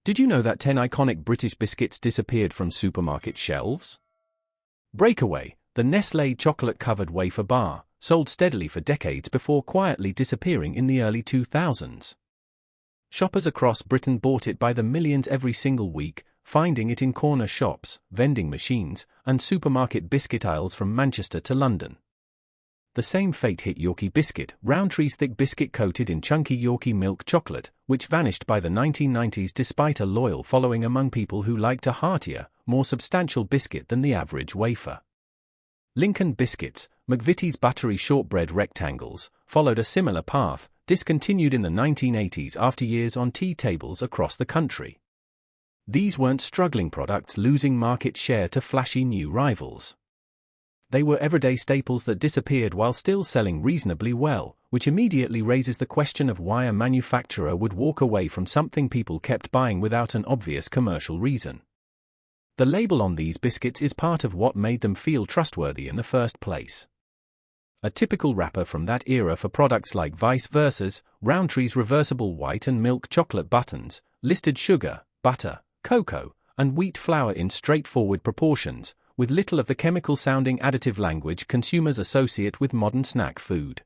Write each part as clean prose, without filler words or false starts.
Did you know that 10 iconic British biscuits disappeared from supermarket shelves? Breakaway, the Nestlé chocolate-covered wafer bar, sold steadily for decades before quietly disappearing in the early 2000s. Shoppers across Britain bought it by the millions every single week, finding it in corner shops, vending machines, and supermarket biscuit aisles from Manchester to London. The same fate hit Yorkie biscuit, Rowntree's thick biscuit coated in chunky Yorkie milk chocolate, which vanished by the 1990s despite a loyal following among people who liked a heartier, more substantial biscuit than the average wafer. Lincoln biscuits, McVitie's buttery shortbread rectangles, followed a similar path, discontinued in the 1980s after years on tea tables across the country. These weren't struggling products losing market share to flashy new rivals. They were everyday staples that disappeared while still selling reasonably well, which immediately raises the question of why a manufacturer would walk away from something people kept buying without an obvious commercial reason. The label on these biscuits is part of what made them feel trustworthy in the first place. A typical wrapper from that era for products like Vice Versa's, Rowntree's reversible white and milk chocolate buttons, listed sugar, butter, cocoa, and wheat flour in straightforward proportions, with little of the chemical-sounding additive language consumers associate with modern snack food.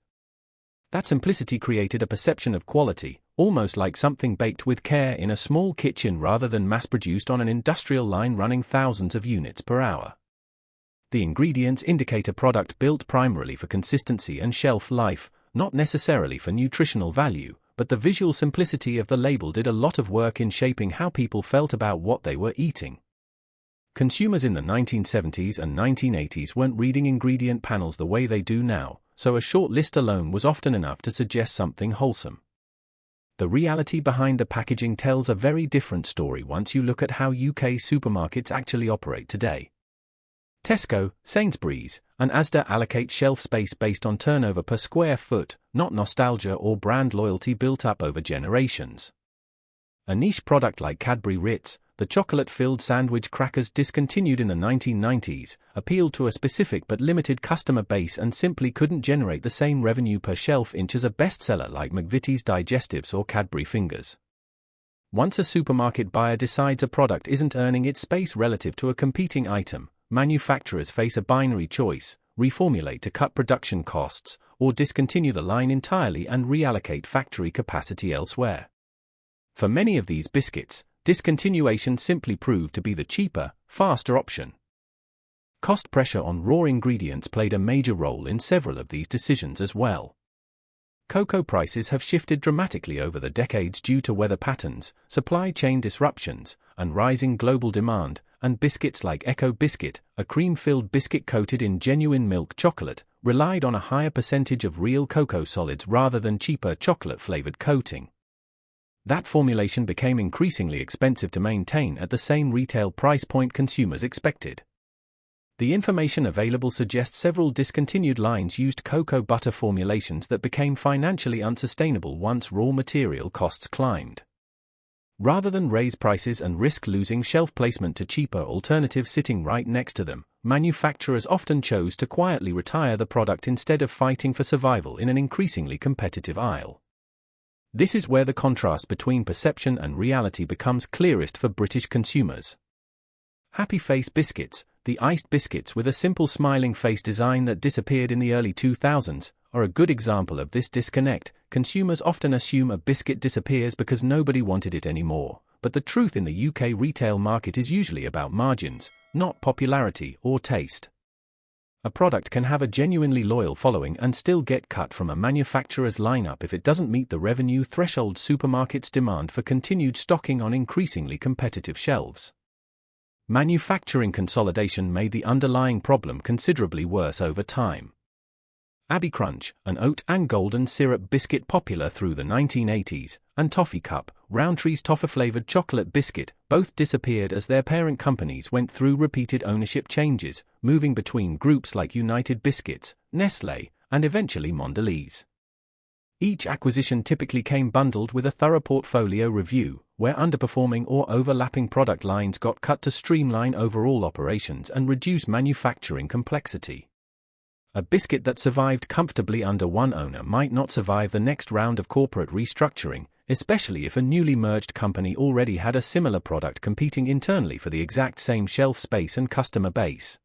That simplicity created a perception of quality, almost like something baked with care in a small kitchen rather than mass-produced on an industrial line running thousands of units per hour. The ingredients indicate a product built primarily for consistency and shelf life, not necessarily for nutritional value, but the visual simplicity of the label did a lot of work in shaping how people felt about what they were eating. Consumers in the 1970s and 1980s weren't reading ingredient panels the way they do now, so a short list alone was often enough to suggest something wholesome. The reality behind the packaging tells a very different story once you look at how UK supermarkets actually operate today. Tesco, Sainsbury's, and Asda allocate shelf space based on turnover per square foot, not nostalgia or brand loyalty built up over generations. A niche product like Cadbury Ritz, the chocolate-filled sandwich crackers discontinued in the 1990s, appealed to a specific but limited customer base and simply couldn't generate the same revenue per shelf inch as a bestseller like McVitie's Digestives or Cadbury Fingers. Once a supermarket buyer decides a product isn't earning its space relative to a competing item, manufacturers face a binary choice: reformulate to cut production costs, or discontinue the line entirely and reallocate factory capacity elsewhere. For many of these biscuits, discontinuation simply proved to be the cheaper, faster option. Cost pressure on raw ingredients played a major role in several of these decisions as well. Cocoa prices have shifted dramatically over the decades due to weather patterns, supply chain disruptions, and rising global demand, and biscuits like Echo Biscuit, a cream-filled biscuit coated in genuine milk chocolate, relied on a higher percentage of real cocoa solids rather than cheaper chocolate-flavored coating. That formulation became increasingly expensive to maintain at the same retail price point consumers expected. The information available suggests several discontinued lines used cocoa butter formulations that became financially unsustainable once raw material costs climbed. Rather than raise prices and risk losing shelf placement to cheaper alternatives sitting right next to them, manufacturers often chose to quietly retire the product instead of fighting for survival in an increasingly competitive aisle. This is where the contrast between perception and reality becomes clearest for British consumers. Happy Face biscuits, the iced biscuits with a simple smiling face design that disappeared in the early 2000s, are a good example of this disconnect. Consumers often assume a biscuit disappears because nobody wanted it anymore, but the truth in the UK retail market is usually about margins, not popularity or taste. A product can have a genuinely loyal following and still get cut from a manufacturer's lineup if it doesn't meet the revenue threshold supermarkets demand for continued stocking on increasingly competitive shelves. Manufacturing consolidation made the underlying problem considerably worse over time. Abbey Crunch, an oat and golden syrup biscuit popular through the 1980s, and Toffee Cup, Rowntree's toffee-flavored chocolate biscuit, both disappeared as their parent companies went through repeated ownership changes, moving between groups like United Biscuits, Nestlé, and eventually Mondelez. Each acquisition typically came bundled with a thorough portfolio review, where underperforming or overlapping product lines got cut to streamline overall operations and reduce manufacturing complexity. A biscuit that survived comfortably under one owner might not survive the next round of corporate restructuring, especially if a newly merged company already had a similar product competing internally for the exact same shelf space and customer base.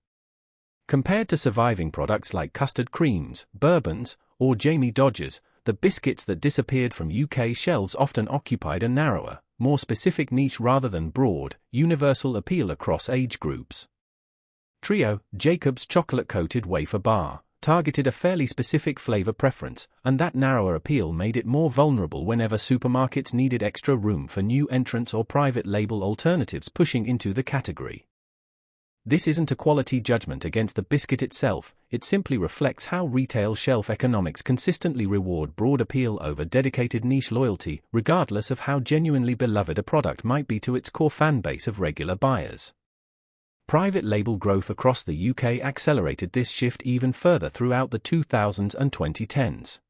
Compared to surviving products like custard creams, bourbons, or Jamie Dodgers, the biscuits that disappeared from UK shelves often occupied a narrower, more specific niche rather than broad, universal appeal across age groups. Trio, Jacob's chocolate-coated wafer bar, targeted a fairly specific flavor preference, and that narrower appeal made it more vulnerable whenever supermarkets needed extra room for new entrants or private label alternatives pushing into the category. This isn't a quality judgment against the biscuit itself, it simply reflects how retail shelf economics consistently reward broad appeal over dedicated niche loyalty, regardless of how genuinely beloved a product might be to its core fan base of regular buyers. Private label growth across the UK accelerated this shift even further throughout the 2000s and 2010s.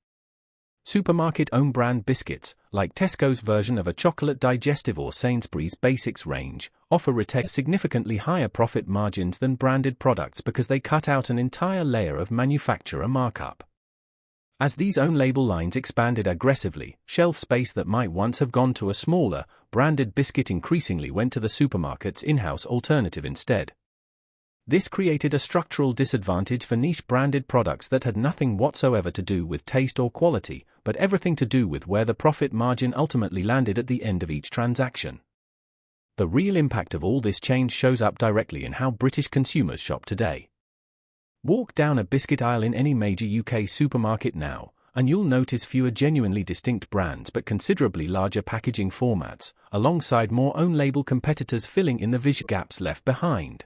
Supermarket own-brand biscuits, like Tesco's version of a chocolate digestive or Sainsbury's Basics range, offer retain significantly higher profit margins than branded products because they cut out an entire layer of manufacturer markup. As these own-label lines expanded aggressively, shelf space that might once have gone to a smaller, branded biscuit increasingly went to the supermarket's in-house alternative instead. This created a structural disadvantage for niche branded products that had nothing whatsoever to do with taste or quality, but everything to do with where the profit margin ultimately landed at the end of each transaction. The real impact of all this change shows up directly in how British consumers shop today. Walk down a biscuit aisle in any major UK supermarket now, and you'll notice fewer genuinely distinct brands but considerably larger packaging formats, alongside more own-label competitors filling in the visual gaps left behind.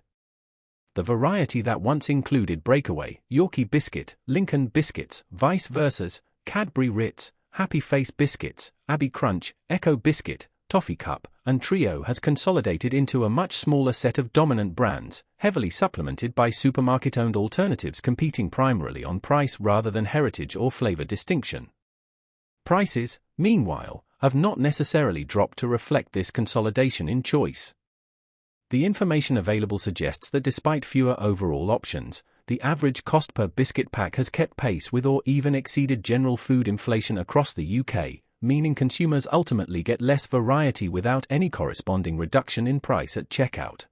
The variety that once included Breakaway, Yorkie Biscuit, Lincoln Biscuits, Vice Versa's, Cadbury Ritz, Happy Face Biscuits, Abbey Crunch, Echo Biscuit, Toffee Cup, and Trio has consolidated into a much smaller set of dominant brands, heavily supplemented by supermarket-owned alternatives competing primarily on price rather than heritage or flavor distinction. Prices, meanwhile, have not necessarily dropped to reflect this consolidation in choice. The information available suggests that despite fewer overall options, the average cost per biscuit pack has kept pace with or even exceeded general food inflation across the UK, meaning consumers ultimately get less variety without any corresponding reduction in price at checkout.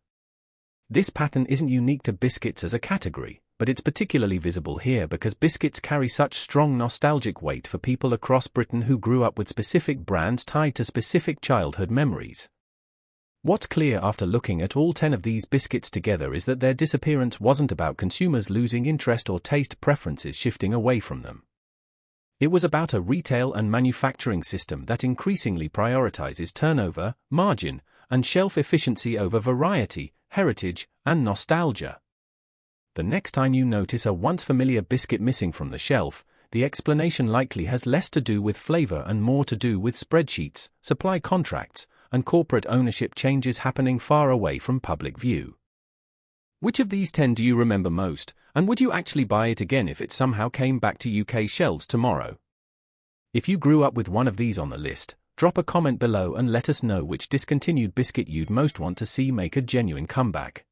This pattern isn't unique to biscuits as a category, but it's particularly visible here because biscuits carry such strong nostalgic weight for people across Britain who grew up with specific brands tied to specific childhood memories. What's clear after looking at all 10 of these biscuits together is that their disappearance wasn't about consumers losing interest or taste preferences shifting away from them. It was about a retail and manufacturing system that increasingly prioritizes turnover, margin, and shelf efficiency over variety, heritage, and nostalgia. The next time you notice a once familiar biscuit missing from the shelf, the explanation likely has less to do with flavor and more to do with spreadsheets, supply contracts, and corporate ownership changes happening far away from public view. Which of these 10 do you remember most, and would you actually buy it again if it somehow came back to UK shelves tomorrow? If you grew up with one of these on the list, drop a comment below and let us know which discontinued biscuit you'd most want to see make a genuine comeback.